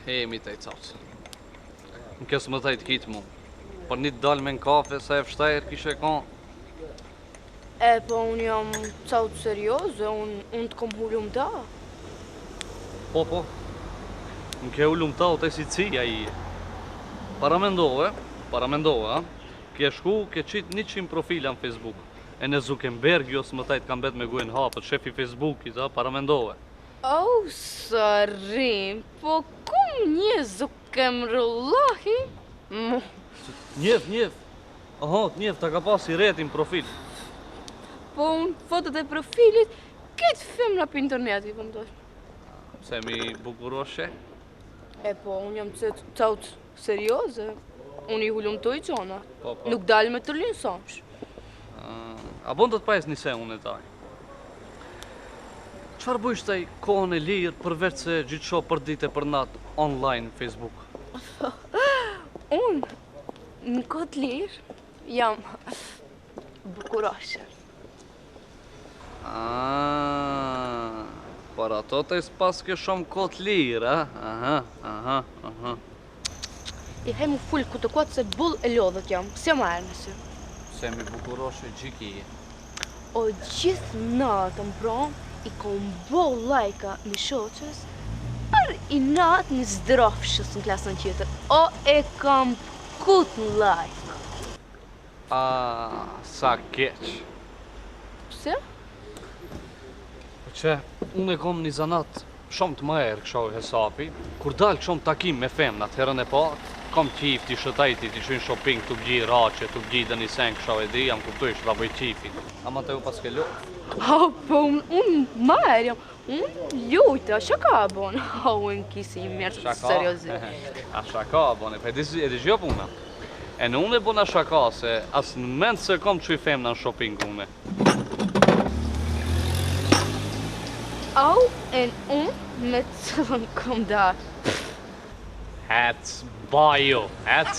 Hemi të i caucë. Në kësë më tajtë kitë mu. Për një dalë me në kafe, sa e fështajrë kishe ka. Po unë jam cautë serioze, unë të kom hullum ta. Po. Në ke hullum ta o të si cija i. Paramendove, ha? Kje shku, ke qitë 100 profila në Facebook. E në Zuckerberg, jo së më tajtë kam bet me gujnë hapët, shefi Facebookit, ha? Paramendove. Sarim, po kum një Zuckermrullahi? Njef. Aha, njef, ta ka pas i retin profil. Po unë fotot e profilit, këtë femra për interneti, po më tosh. Se mi bukuroshe? Po unë jam cautë serioze, unë i hullum të i qona. Po. Nuk dalë me të linë samsh. A bon të pajs një se unë e taj? Qfar bëjsh taj kohën e lirë përveç se gjithë shoh për ditë e për natë online në Facebook? Unë, në kohët lirë, jam bukuroshe. Për ato të s'pas ke shumë kohët lirë, a? Aha. I hemu full ku të kuatë se bull e lodhët jam, se ma erë nësë. Se mi bukuroshe gjiki. O gjithë natën, bro, i kom bo lajka në shoqës, për i natë në zdrofshës në klasën tjetër. O e kam kut në lajka. Sa keq. Pse? Që unë e kom një zanat shumë të më erë kësho hesapi. Kur dalë këshom takim me femnat herën e parë, kom qif t'i shëtajti, t'i shunë shopping, t'u gji raqe, t'u gji dhe një sen kësho e di, jam kuptu ishtë raboj qifin. Ama të ju pas ke lukë? Po unë ma erë jam, unë lujta, shaka bon. Unë kisi i mërë seriozi. A shaka bon, e di gjë puna. E në unë e bona shaka se asë në mendë se kom që i femna në shopping une. E unë me cëllën kom darë. Hec, bajo, hec.